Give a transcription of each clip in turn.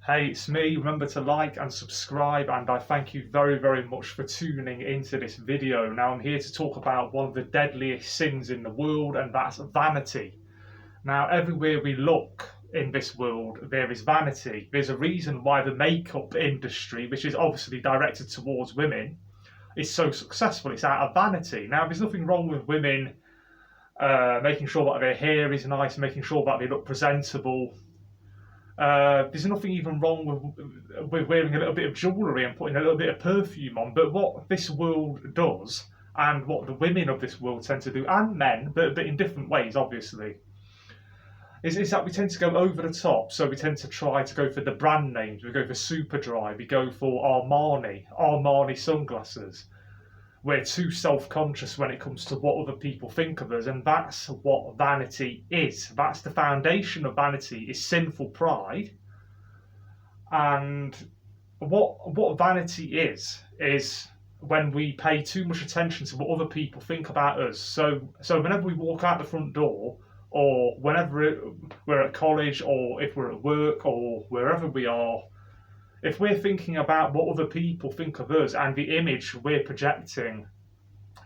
Hey, it's me. Remember to like and subscribe, and I thank you very, very much for tuning into this video. Now, I'm here to talk about one of the deadliest sins in the world, and that's vanity. Now, everywhere we look in this world, there is vanity. There's a reason why the makeup industry, which is obviously directed towards women, is so successful. It's out of vanity. Now, there's nothing wrong with women making sure that their hair is nice, making sure that they look presentable. There's nothing even wrong with wearing a little bit of jewellery and putting a little bit of perfume on. But what this world does, and what the women of this world tend to do, and men, but in different ways, obviously, is that we tend to go over the top. So we tend to try to go for the brand names. We go for Superdry. We go for Armani sunglasses. We're too self-conscious when it comes to what other people think of us, and that's what vanity is. That's the foundation of vanity, is sinful pride. And what vanity is when we pay too much attention to what other people think about us. So whenever we walk out the front door, or whenever we're at college, or if we're at work, or wherever we are, if we're thinking about what other people think of us and the image we're projecting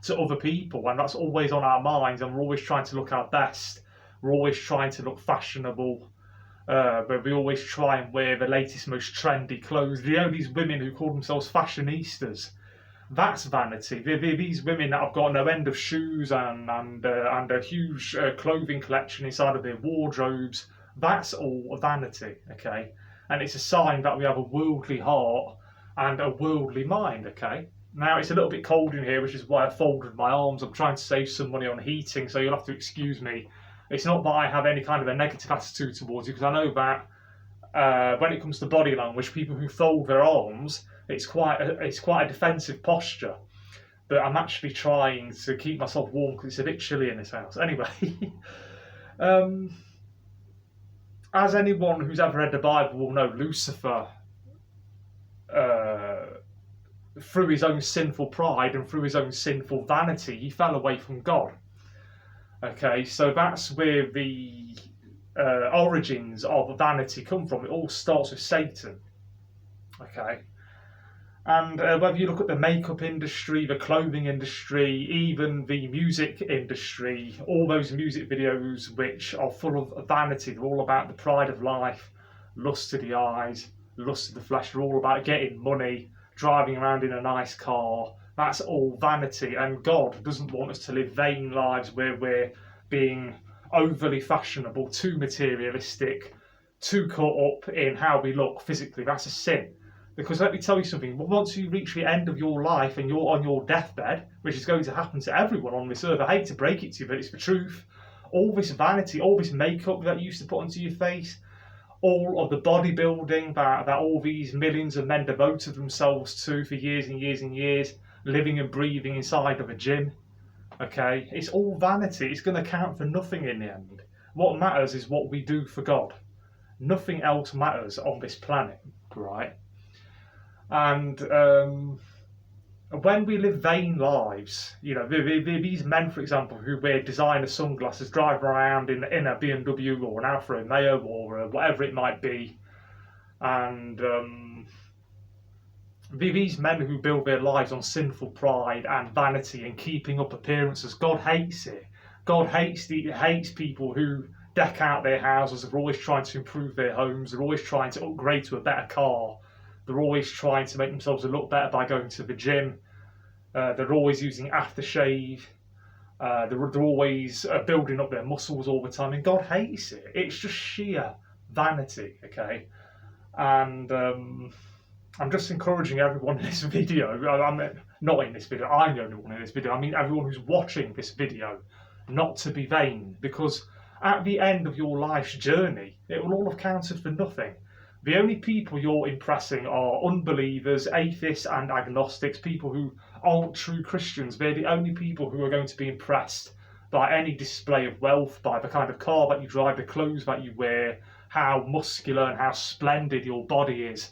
to other people, and that's always on our minds, and we're always trying to look our best, we're always trying to look fashionable, but we always try and wear the latest, most trendy clothes. You know, these women who call themselves fashionistas, that's vanity. These women that have got no end of shoes and a huge clothing collection inside of their wardrobes, that's all vanity, okay? And it's a sign that we have a worldly heart and a worldly mind, okay? Now, it's a little bit cold in here, which is why I folded my arms. I'm trying to save some money on heating, so you'll have to excuse me. It's not that I have any kind of a negative attitude towards you, because I know that when it comes to body language, people who fold their arms, it's quite a defensive posture. But I'm actually trying to keep myself warm because it's a bit chilly in this house. Anyway, as anyone who's ever read the Bible will know, Lucifer, through his own sinful pride and through his own sinful vanity, he fell away from God. Okay, so that's where the origins of vanity come from. It all starts with Satan. Okay, and whether you look at the makeup industry, the clothing industry, even the music industry, all those music videos which are full of vanity, they're all about the pride of life, lust of the eyes, lust of the flesh. They're all about getting money, driving around in a nice car. That's all vanity, and God doesn't want us to live vain lives where we're being overly fashionable, too materialistic, too caught up in how we look physically. That's a sin. Because let me tell you something, once you reach the end of your life and you're on your deathbed, which is going to happen to everyone on this earth, I hate to break it to you, but it's the truth, all this vanity, all this makeup that you used to put onto your face, all of the bodybuilding that all these millions of men devoted themselves to for years and years and years, living and breathing inside of a gym, okay, it's all vanity. It's going to count for nothing in the end. What matters is what we do for God. Nothing else matters on this planet, right? And when we live vain lives, you know, these men, for example, who wear designer sunglasses, drive around in a BMW or an Alfa Romeo or whatever it might be, and these men who build their lives on sinful pride and vanity and keeping up appearances, God hates it. God hates people who deck out their houses. They're always trying to improve their homes. They're always trying to upgrade to a better car. They're always trying to make themselves look better by going to the gym. They're always using aftershave. They're always building up their muscles all the time, and God hates it. It's just sheer vanity, okay? And I'm just encouraging everyone in this video, I'm not in this video, I'm the only one in this video, I mean everyone who's watching this video, not to be vain, because at the end of your life's journey, it will all have counted for nothing. The only people you're impressing are unbelievers, atheists and agnostics, people who aren't true Christians. They're the only people who are going to be impressed by any display of wealth, by the kind of car that you drive, the clothes that you wear, how muscular and how splendid your body is.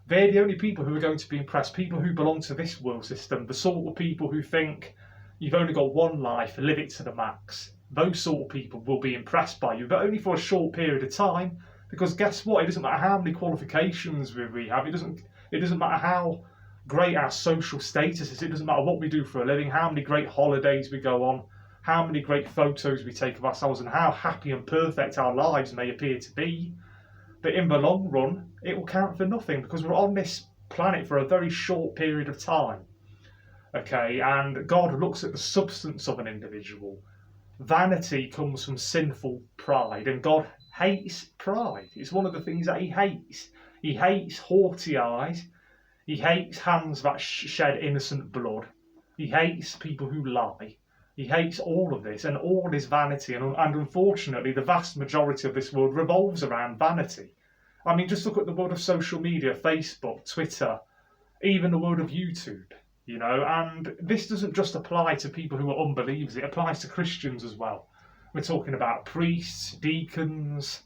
They're the only people who are going to be impressed, people who belong to this world system, the sort of people who think you've only got one life, live it to the max. Those sort of people will be impressed by you, but only for a short period of time, Because guess what? It doesn't matter how many qualifications we have. It doesn't matter how great our social status is. It doesn't matter what we do for a living, how many great holidays we go on, how many great photos we take of ourselves, and how happy and perfect our lives may appear to be. But in the long run, it will count for nothing, because we're on this planet for a very short period of time. Okay, and God looks at the substance of an individual. Vanity comes from sinful pride, and God hates pride. It's one of the things that he hates. He hates haughty eyes. He hates hands that shed innocent blood. He hates people who lie. He hates all of this, and all is vanity. And unfortunately, the vast majority of this world revolves around vanity. I mean, just look at the world of social media, Facebook, Twitter, even the world of YouTube, you know. And this doesn't just apply to people who are unbelievers, it applies to Christians as well. We're talking about priests, deacons,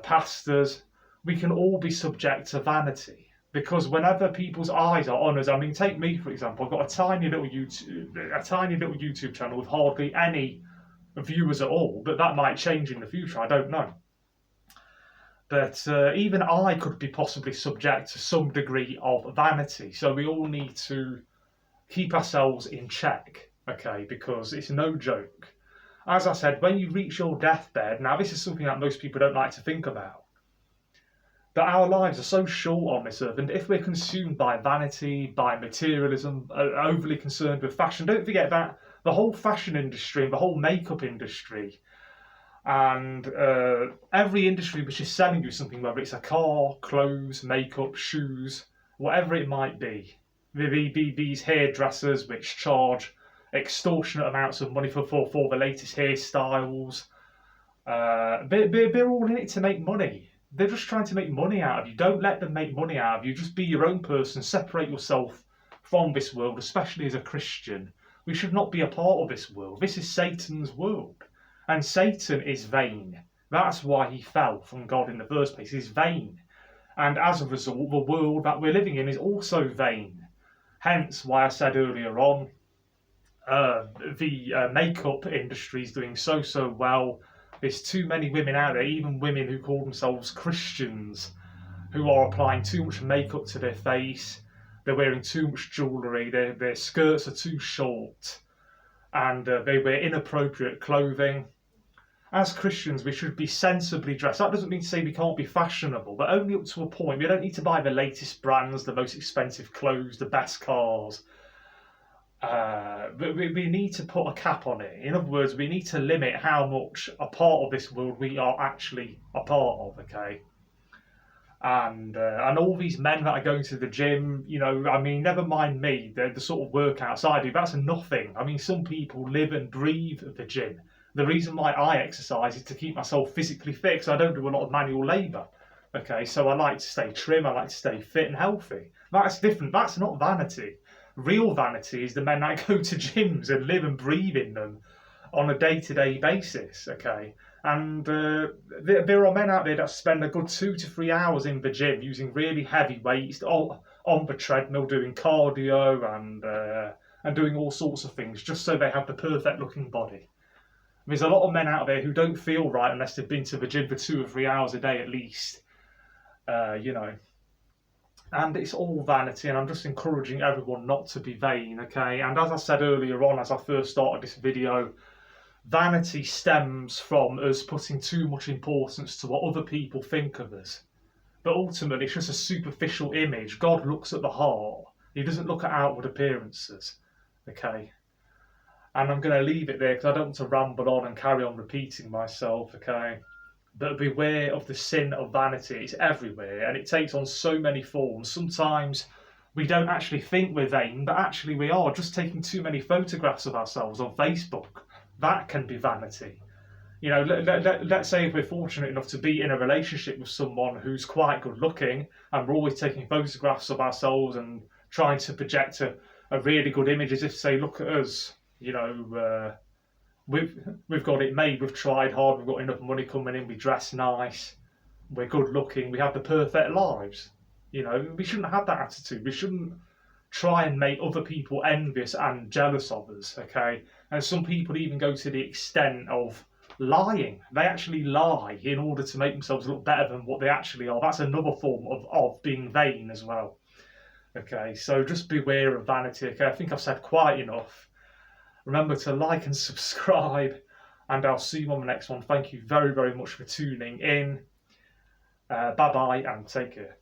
pastors. We can all be subject to vanity. Because whenever people's eyes are on us, I mean, take me for example. I've got a tiny little YouTube channel with hardly any viewers at all. But that might change in the future. I don't know. But even I could be possibly subject to some degree of vanity. So we all need to keep ourselves in check, okay? Because it's no joke. As I said, when you reach your deathbed, now this is something that most people don't like to think about. But our lives are so short on this earth, and if we're consumed by vanity, by materialism, overly concerned with fashion, don't forget that the whole fashion industry and the whole makeup industry and every industry which is selling you something, whether it's a car, clothes, makeup, shoes, whatever it might be, these hairdressers which charge extortionate amounts of money for the latest hairstyles, they're all in it to make money. They're just trying to make money out of you. Don't let them make money out of you. Just be your own person. Separate yourself from this world, especially as a Christian. We should not be a part of this world. This is Satan's world. And Satan is vain. That's why he fell from God in the first place. He's vain. And as a result, the world that we're living in is also vain. Hence why I said earlier on, the makeup industry is doing so well. There's too many women out there, even women who call themselves Christians, who are applying too much makeup to their face. They're wearing too much jewellery. Their skirts are too short. And they wear inappropriate clothing. As Christians, we should be sensibly dressed. That doesn't mean to say we can't be fashionable, but only up to a point. We don't need to buy the latest brands, the most expensive clothes, the best cars. But we need to put a cap on it. In other words, we need to limit how much a part of this world we are actually a part of, okay? And all these men that are going to the gym, you know, I mean, never mind me, the sort of workouts I do, that's nothing. I mean, some people live and breathe the gym. The reason why I exercise is to keep myself physically fit, because I don't do a lot of manual labour. Okay, so I like to stay trim, I like to stay fit and healthy. That's different, that's not vanity. Real vanity is the men that go to gyms and live and breathe in them on a day-to-day basis, okay? And there are men out there that spend a good 2 to 3 hours in the gym using really heavy weights on the treadmill, doing cardio and doing all sorts of things just so they have the perfect-looking body. There's a lot of men out there who don't feel right unless they've been to the gym for 2 or 3 hours a day at least, you know. And it's all vanity, and I'm just encouraging everyone not to be vain, okay? And as I said earlier on, as I first started this video, vanity stems from us putting too much importance to what other people think of us. But ultimately, it's just a superficial image. God looks at the heart. He doesn't look at outward appearances, okay? And I'm going to leave it there because I don't want to ramble on and carry on repeating myself, okay? But beware of the sin of vanity. It's everywhere and it takes on so many forms. Sometimes we don't actually think we're vain, but actually we are. Just taking too many photographs of ourselves on Facebook, that can be vanity. You know, let's say if we're fortunate enough to be in a relationship with someone who's quite good looking and we're always taking photographs of ourselves and trying to project a really good image as if to say, look at us, you know, we've got it made, we've tried hard, we've got enough money coming in, we dress nice, we're good looking, we have the perfect lives. You know, we shouldn't have that attitude. We shouldn't try and make other people envious and jealous of us, okay? And some people even go to the extent of lying. They actually lie in order to make themselves look better than what they actually are. That's another form of being vain as well. Okay, so just beware of vanity. Okay, I think I've said quite enough. Remember to like and subscribe, and I'll see you on the next one. Thank you very, very much for tuning in. Bye bye and take care.